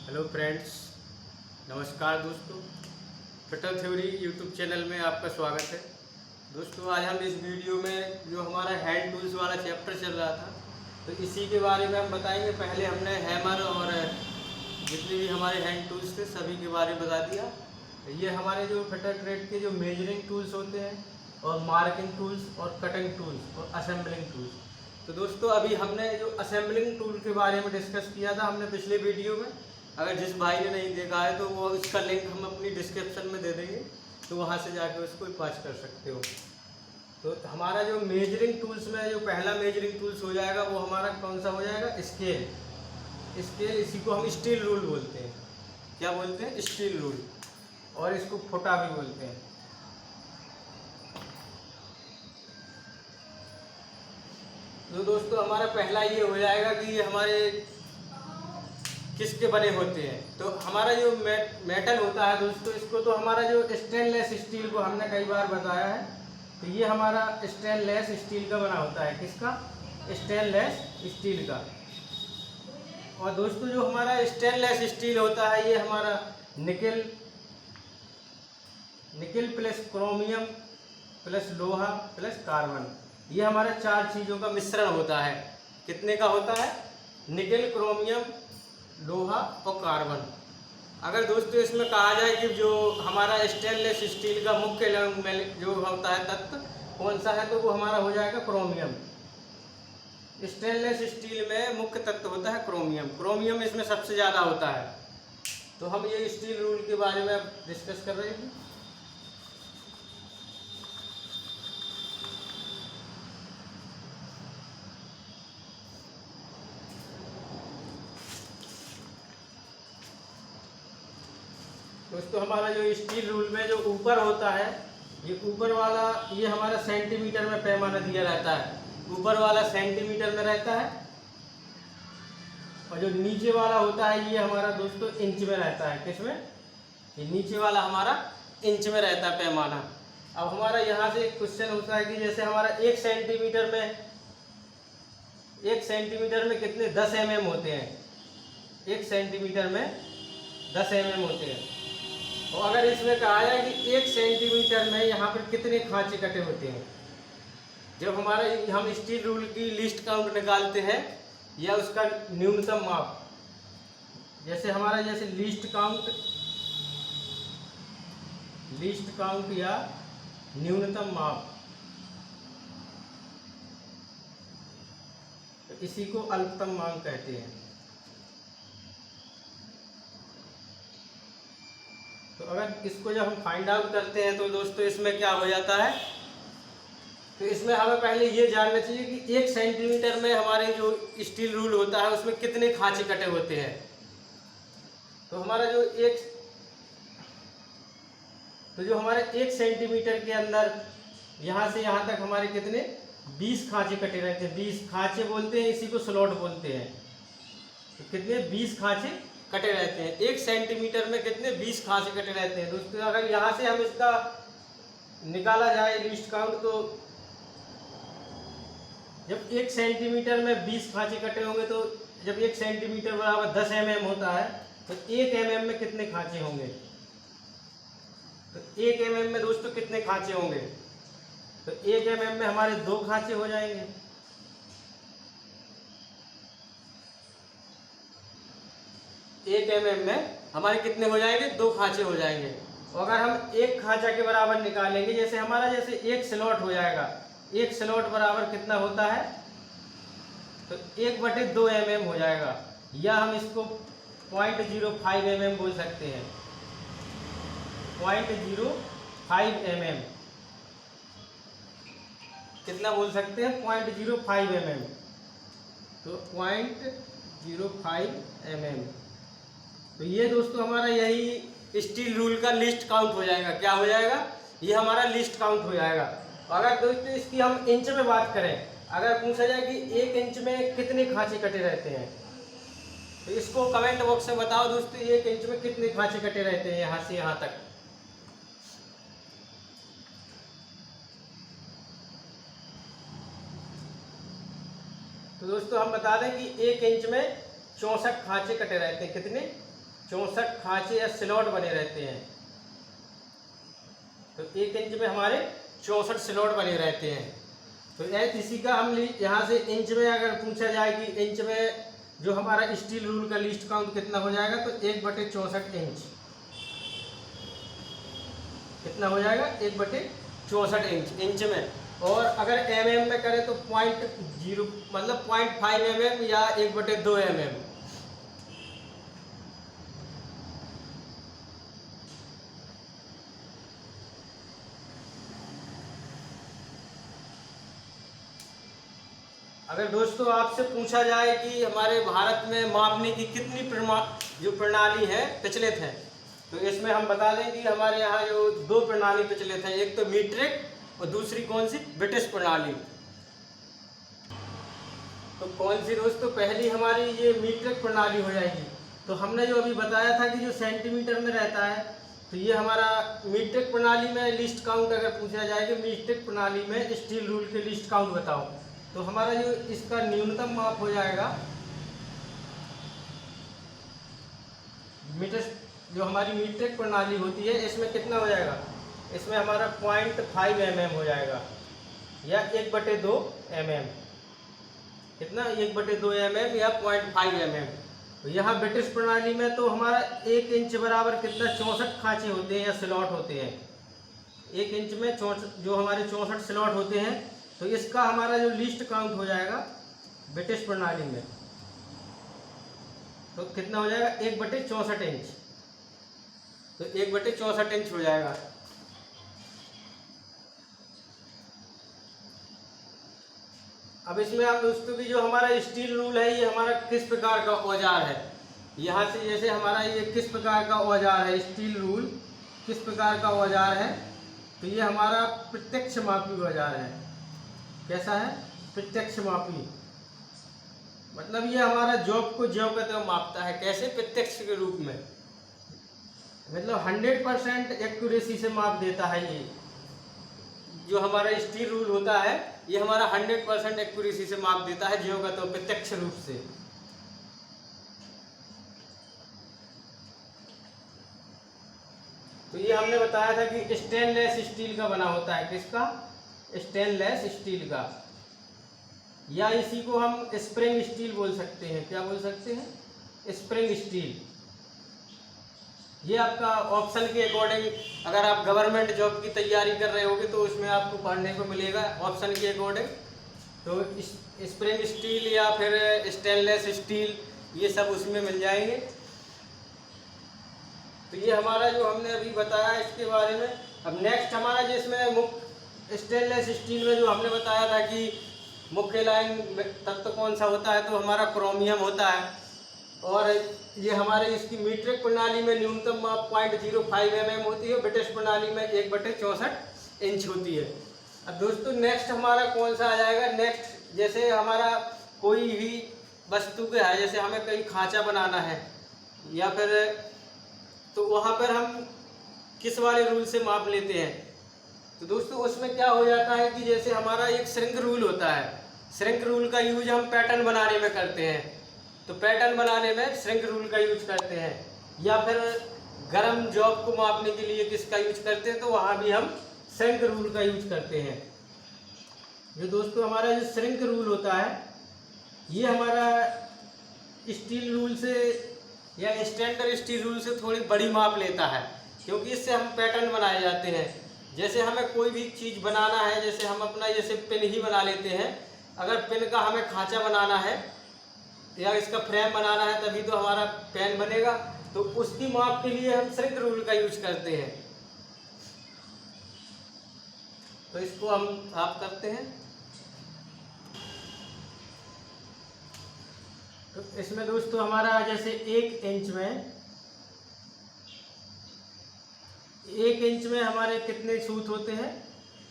Hello friends, नमस्कार दोस्तों। Fitter theory YouTube channel में आपका स्वागत है। दोस्तों, आज हम इस वीडियो में जो हमारा हैंड टूल्स वाला चैप्टर चल रहा था तो इसी के बारे में हम बताएंगे। पहले हमने हैमर और जितने भी हमारे हैंड टूल्स थे सभी के बारे में बता दिया। ये हमारे जो फिटर ट्रेड के जो मेजरिंग टूल्स होते हैं और मार्किंग टूल्स और कटिंग टूल्स और असेंबलिंग टूल्स। तो दोस्तों, अभी हमने जो असेंबलिंग टूल के बारे में डिस्कस किया था हमने पिछले वीडियो में। अगर जिस भाई ने नहीं देखा है तो वो इसका लिंक हम अपनी डिस्क्रिप्शन में दे देंगे, तो वहाँ से जाके उसको वॉच कर सकते हो। तो हमारा जो मेजरिंग टूल्स में जो पहला मेजरिंग टूल्स हो जाएगा वो हमारा कौन सा हो जाएगा? स्केल। स्केल, इसी को हम स्टील रूल बोलते हैं। क्या बोलते हैं? Steel rule. और इसको फुटा भी बोलते हैं। तो दोस्तों, हमारा पहला ये हो जाएगा कि ये हमारे किसके बने होते हैं। तो हमारा जो मेटल होता है दोस्तों, इसको तो हमारा जो स्टेनलेस स्टील को हमने कई बार बताया है। तो ये हमारा स्टेनलेस स्टील का बना होता है। किसका? स्टेनलेस स्टील का। और दोस्तों, जो हमारा स्टेनलेस स्टील होता है ये हमारा निकेल प्लस क्रोमियम प्लस लोहा प्लस कार्बन, ये हमारा 4 चीज़ों का मिश्रण होता है। कितने का होता है? निकेल, क्रोमियम, लोहा और कार्बन। अगर दोस्तों इसमें कहा जाए कि जो हमारा स्टेनलेस स्टील का मुख्य जो होता है तत्व कौन सा है, तो वो हमारा हो जाएगा क्रोमियम। स्टेनलेस स्टील में मुख्य तत्व होता है क्रोमियम। क्रोमियम इसमें सबसे ज़्यादा होता है। तो हम ये स्टील रूल के बारे में डिस्कस कर रहे थे। दोस्तों, हमारा जो स्टील रूल में जो ऊपर होता है, ये ऊपर वाला ये हमारा सेंटीमीटर में पैमाना दिया रहता है। ऊपर वाला सेंटीमीटर में रहता है और जो नीचे वाला होता है ये हमारा दोस्तों इंच में रहता है। किसमें? ये नीचे वाला हमारा इंच में रहता है पैमाना। अब हमारा यहाँ से एक क्वेश्चन होता है कि जैसे हमारा 1 सेंटीमीटर में कितने 10 mm होते हैं। 1 सेंटीमीटर में 10 mm होते हैं। और अगर इसमें कहा जाए कि 1 सेंटीमीटर में यहाँ पर कितने खांचे कटे होते हैं, जब हमारा हम स्टील रूल की लिस्ट काउंट निकालते हैं या उसका न्यूनतम माप, जैसे हमारा जैसे लिस्ट काउंट या न्यूनतम माप, तो इसी को अल्पतम माप कहते हैं। तो अगर इसको जब हम फाइंड आउट करते हैं तो दोस्तों इसमें क्या हो जाता है, तो इसमें हमें पहले ये जानना चाहिए कि 1 सेंटीमीटर में हमारे जो स्टील रूल होता है उसमें कितने खांचे कटे होते हैं। तो हमारा जो हमारे 1 सेंटीमीटर के अंदर यहाँ से यहाँ तक हमारे कितने 20 खांचे कटे रहते हैं। 20 खांचे बोलते हैं, इसी को स्लॉट बोलते हैं। तो कितने 20 खांचे कटे रहते हैं। 1 सेंटीमीटर में कितने 20 खांचे कटे रहते हैं। दोस्तों, अगर यहाँ से हम इसका निकाला जाए लिस्ट काउंट, तो जब 1 सेंटीमीटर में 20 खांचे कटे होंगे तो जब 1 सेंटीमीटर बराबर 10 mm होता है तो 1 mm में कितने खांचे होंगे? तो 1 mm में दोस्तों कितने खांचे होंगे? तो 1 mm में हमारे 2 खांचे हो जाएंगे। एक mm में हमारे कितने हो जाएंगे? 2 खांचे हो जाएंगे। और अगर हम 1 खांचा के बराबर निकालेंगे, जैसे हमारा जैसे 1 स्लॉट हो जाएगा, 1 स्लॉट बराबर कितना होता है? तो 1/2 mm हो जाएगा, या हम इसको 0.05 mm बोल सकते हैं। 0.05 mm कितना बोल सकते हैं? 0.05 mm। तो 0.05 mm। तो ये दोस्तों हमारा यही स्टील रूल का लिस्ट काउंट हो जाएगा। क्या हो जाएगा? ये हमारा लिस्ट काउंट हो जाएगा। अगर दोस्तों इसकी हम इंच में बात करें, अगर पूछा जाए कि 1 इंच में कितने खांचे कटे रहते हैं, तो इसको कमेंट बॉक्स में बताओ दोस्तों, 1 इंच में कितने खांचे कटे रहते हैं यहाँ से यहाँ तक। तो दोस्तों हम बता दें कि 1 इंच में 64 खांचे कटे रहते हैं। कितने? 64 खांचे या स्लॉट बने रहते हैं। तो 1 इंच में हमारे 64 स्लॉट बने रहते हैं। तो इसी का हम यहाँ से इंच में अगर पूछा जाए कि इंच में जो हमारा स्टील रूल का लीस्ट काउंट कितना हो जाएगा, तो 1/64 इंच कितना हो जाएगा, 1/64 इंच में। और अगर mm में करें तो 0.0 मतलब 0.5 mm या 1/2 mm। अगर दोस्तों आपसे पूछा जाए कि हमारे भारत में मापने की कितनी जो प्रणाली है प्रचलित है, तो इसमें हम बता दें कि हमारे यहाँ जो 2 प्रणाली प्रचलित है, एक तो मीट्रिक और दूसरी कौन सी, ब्रिटिश प्रणाली। तो कौन सी दोस्तों, पहली हमारी ये मीट्रिक प्रणाली हो जाएगी। तो हमने जो अभी बताया था कि जो सेंटीमीटर में रहता है, तो ये हमारा मीट्रिक प्रणाली में लिस्ट काउंट अगर पूछा जाए कि मीट्रिक प्रणाली में स्टील रूल के लिस्ट काउंट बताओ, तो हमारा जो इसका न्यूनतम माप हो जाएगा मीटर, जो हमारी मीट्रिक प्रणाली होती है इसमें कितना हो जाएगा, इसमें हमारा 0.5 mm हो जाएगा या 1/2 mm। कितना, 1/2 mm या 0.5 mm। तो यहाँ ब्रिटिश प्रणाली में तो हमारा 1 इंच बराबर कितना 64 खांचे होते हैं या स्लॉट होते हैं। 1 इंच में जो हमारे 64 स्लॉट होते हैं, तो इसका हमारा जो लिस्ट काउंट हो जाएगा ब्रिटिश प्रणाली में, तो कितना हो जाएगा, 1/64 इंच। तो 1/64 इंच हो जाएगा। अब इसमें आप दोस्तों की जो हमारा स्टील रूल है, ये हमारा किस प्रकार का औजार है, यहाँ से जैसे हमारा ये किस प्रकार का औजार है, स्टील रूल किस प्रकार का औजार है, तो ये हमारा प्रत्यक्ष मापी औजार है। कैसा है, प्रत्यक्ष मापी, मतलब ये हमारा जॉब को ज्यों का त्यों मापता है। कैसे, प्रत्यक्ष के रूप में, मतलब 100% एक्यूरेसी से माप देता है। ये जो हमारा स्टील रूल होता है, ये हमारा 100% एक्यूरेसी से माप देता है, ज्यों का त्यों प्रत्यक्ष रूप से। तो ये हमने बताया था कि स्टेनलेस स्टील का बना होता है। किसका, स्टेनलेस स्टील का, या इसी को हम स्प्रिंग स्टील बोल सकते हैं। क्या बोल सकते हैं, स्प्रिंग स्टील। ये आपका ऑप्शन के अकॉर्डिंग, अगर आप गवर्नमेंट जॉब की तैयारी कर रहे होगे तो उसमें आपको पढ़ने को मिलेगा ऑप्शन के अकॉर्डिंग। तो स्प्रिंग स्टील या फिर स्टेनलेस स्टील, ये सब उसमें मिल जाएंगे। तो ये हमारा जो हमने अभी बताया इसके बारे में। अब नेक्स्ट हमारा जिसमें मुख्य स्टेनलेस स्टील में जो हमने बताया था कि मुख्य लाइन तत्व कौन सा होता है, तो हमारा क्रोमियम होता है। और ये हमारे इसकी मीट्रिक प्रणाली में न्यूनतम माप 0.05 mm होती है, ब्रिटिश प्रणाली में 1/64 इंच होती है। अब दोस्तों नेक्स्ट हमारा कौन सा आ जाएगा, नेक्स्ट जैसे हमारा कोई भी वस्तु का है, जैसे हमें कहीं खांचा बनाना है या फिर, तो वहाँ पर हम किस वाले रूल से माप लेते हैं। तो दोस्तों उसमें क्या हो जाता है कि जैसे हमारा एक श्रिंक रूल होता है, श्रिंक रूल का यूज हम पैटर्न बनाने में करते हैं। तो पैटर्न बनाने में श्रिंक रूल का यूज करते हैं, या फिर गर्म जॉब को मापने के लिए किसका यूज करते हैं, तो वहाँ भी हम श्रिंक रूल का यूज करते हैं। जो दोस्तों हमारा जो श्रिंक रूल होता है, ये हमारा स्टील रूल से या स्टैंडर्ड स्टील रूल से थोड़ी बड़ी माप लेता है, क्योंकि इससे हम पैटर्न बनाए जाते हैं। जैसे हमें कोई भी चीज़ बनाना है, जैसे हम अपना जैसे पेन ही बना लेते हैं, अगर पेन का हमें खांचा बनाना है या इसका फ्रेम बनाना है तभी तो हमारा पेन बनेगा। तो उसकी माप के लिए हम श्रिंक रूल का यूज करते हैं। तो इसको हम साफ करते हैं। तो इसमें दोस्तों हमारा जैसे 1 इंच में हमारे कितने सूत होते हैं,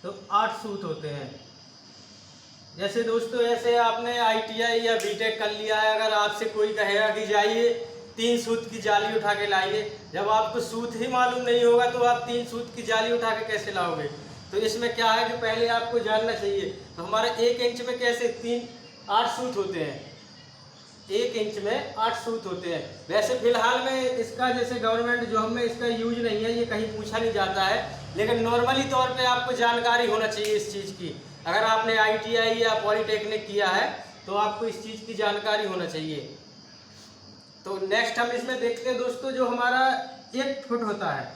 तो 8 सूत होते हैं। जैसे दोस्तों ऐसे आपने ITI या बीटेक कर लिया है, अगर आपसे कोई कहेगा कि जाइए 3 सूत की जाली उठा के लाइए, जब आपको सूत ही मालूम नहीं होगा तो आप 3 सूत की जाली उठा के कैसे लाओगे। तो इसमें क्या है कि पहले आपको जानना चाहिए। तो हमारा 1 इंच में कैसे 8 सूत होते हैं। 1 इंच में 8 सूत होते हैं। वैसे फिलहाल में इसका जैसे गवर्नमेंट जो हमें इसका यूज नहीं है, ये कहीं पूछा नहीं जाता है, लेकिन नॉर्मली तौर पे आपको जानकारी होना चाहिए इस चीज़ की। अगर आपने ITI या पॉलीटेक्निक किया है तो आपको इस चीज़ की जानकारी होना चाहिए। तो नेक्स्ट हम इसमें देखते हैं दोस्तों, जो हमारा 1 फुट होता है,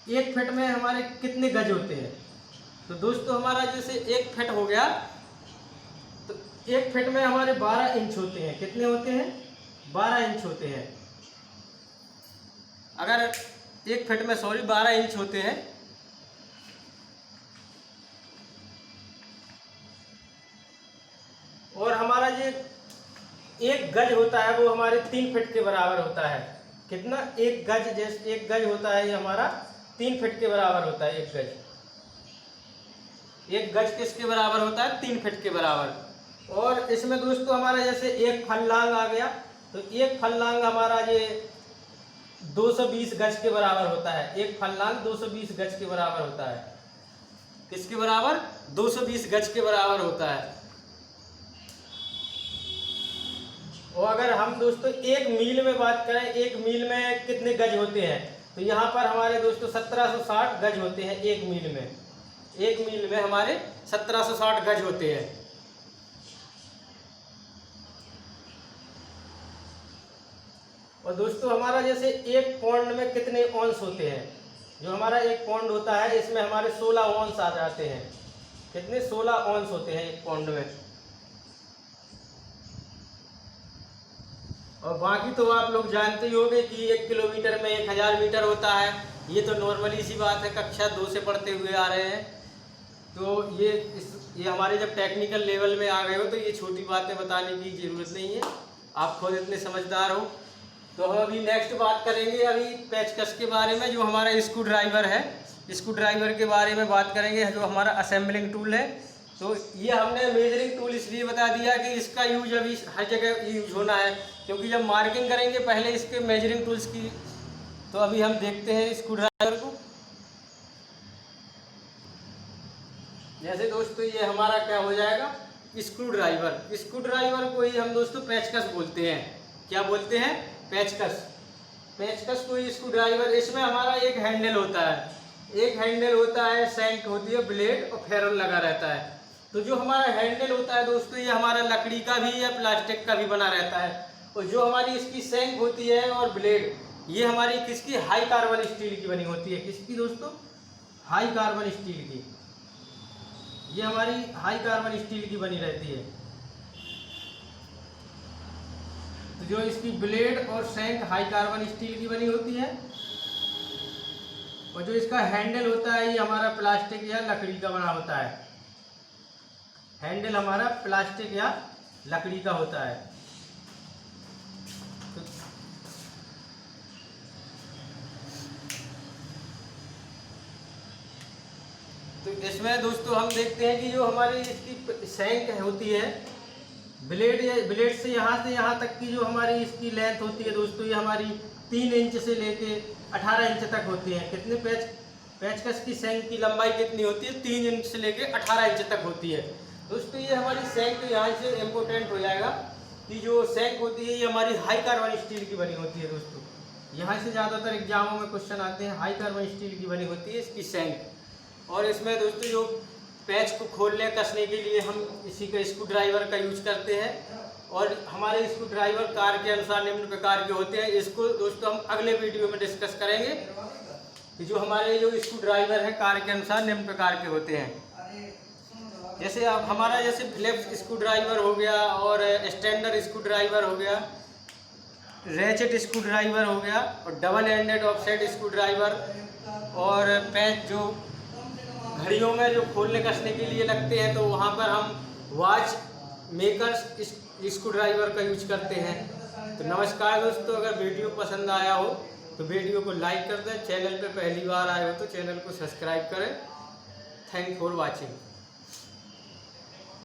1 फुट में हमारे कितने गज होते हैं। तो दोस्तों हमारा जैसे 1 फुट हो गया, तो 1 फुट में हमारे 12 इंच होते हैं। कितने होते हैं? 12 इंच होते हैं। अगर 1 फुट में 12 इंच होते हैं। और हमारा ये 1 गज होता है वो हमारे 3 फुट के बराबर होता है। कितना? 1 गज, जैसे 1 गज होता है ये हमारा 3 फुट के बराबर होता है। 1 गज, 1 गज किसके बराबर होता है? 3 फुट के बराबर। और इसमें दोस्तों हमारा जैसे 1 फल्लांग आ गया, तो 1 फल्लांग हमारा ये 220 गज के बराबर होता है। 1 फल्लांग 220 गज के बराबर होता है। किसके बराबर? 220 गज के बराबर होता है। और अगर हम दोस्तों 1 मील में बात करें, 1 मील में कितने गज होते हैं, तो यहाँ पर हमारे दोस्तों 1760 गज होते हैं 1 मील में। 1 मील में हमारे 1760 गज होते हैं। और दोस्तों हमारा जैसे 1 पौंड में कितने औंस होते हैं। जो हमारा 1 पौंड होता है इसमें हमारे 16 औंस आ जाते हैं। कितने? 16 औंस होते हैं 1 पौंड में। और बाकी तो आप लोग जानते ही होंगे कि 1 किलोमीटर में 1000 मीटर होता है। ये तो नॉर्मली सी बात है, कक्षा 2 से पढ़ते हुए आ रहे हैं। तो ये हमारे जब टेक्निकल लेवल में आ गए हो तो ये छोटी बातें बताने की ज़रूरत नहीं है, आप खुद इतने समझदार हो। तो हम अभी नेक्स्ट बात करेंगे अभी पेचकस के बारे में, जो हमारा स्क्रू ड्राइवर है। स्क्रू ड्राइवर के बारे में बात करेंगे, जो हमारा असेंबलिंग टूल है। तो ये हमने मेजरिंग टूल इसलिए बता दिया कि इसका यूज अभी हर जगह यूज होना है, क्योंकि जब मार्किंग करेंगे पहले इसके मेजरिंग टूल्स की। तो अभी हम देखते हैं स्क्रू ड्राइवर को। जैसे दोस्तों ये हमारा क्या हो जाएगा? Screw driver. स्क्रू ड्राइवर को ही हम दोस्तों पेचकस बोलते हैं। क्या बोलते हैं? पेचकस। पेचकस को ही स्क्रू ड्राइवर। इसमें हमारा एक हैंडल होता है, एक हैंडल होता है, सैंक होती है, ब्लेड और फेरल लगा रहता है। तो जो हमारा हैंडल होता है दोस्तों, ये हमारा लकड़ी का भी या प्लास्टिक का भी बना रहता है। और जो हमारी इसकी सैंक होती है और ब्लेड, ये हमारी किसकी? हाई कार्बन स्टील की बनी होती है। किसकी दोस्तों? हाई कार्बन स्टील की। ये हमारी हाई कार्बन स्टील की बनी रहती है। तो जो इसकी ब्लेड और सैंक हाई कार्बन स्टील की बनी होती है। और जो इसका हैंडल होता है ये हमारा प्लास्टिक या लकड़ी का बना होता है। हैंडल हमारा प्लास्टिक या लकड़ी का होता है। तो इसमें दोस्तों हम देखते हैं कि जो हमारी इसकी सैंक होती है, ब्लेड से यहाँ तक की जो हमारी इसकी लेंथ होती है दोस्तों, ये हमारी 3 इंच से लेके 18 इंच तक होती है। कितने पेचकस की सैंक की लंबाई कितनी होती है? 3 इंच से लेके 18 इंच तक होती है दोस्तों। ये हमारी सैंक यहाँ से इम्पोर्टेंट हो जाएगा कि जो सैंक होती है ये हमारी हाई कार्बन स्टील की बनी होती है दोस्तों। यहाँ से ज़्यादातर एग्जामों में क्वेश्चन आते हैं, हाई कार्बन स्टील की बनी होती है इसकी सैंक। और इसमें दोस्तों जो पैच को खोलने कसने के लिए हम इसी का स्क्रू ड्राइवर का यूज करते हैं। और हमारे स्क्रू ड्राइवर कार के अनुसार निम्न प्रकार के होते हैं। इसको दोस्तों हम अगले वीडियो में डिस्कस करेंगे कि जो हमारे जो स्क्रू ड्राइवर है कार के अनुसार निम्न प्रकार के होते हैं। जैसे अब हमारा जैसे फिलिप्स स्क्रू ड्राइवर हो गया, और स्टैंडर्ड स्क्रू ड्राइवर हो गया, रेचेट स्क्रू ड्राइवर हो गया, और double ended offset screw driver, और पैच जो घड़ियों में जो खोलने कसने के लिए लगते हैं, तो वहाँ पर हम वॉच मेकर्स स्क्रू ड्राइवर का यूज करते हैं। तो नमस्कार दोस्तों, अगर वीडियो पसंद आया हो तो वीडियो को लाइक कर दें। चैनल पे पहली बार आए हो तो चैनल को सब्सक्राइब करें। Thank for watching.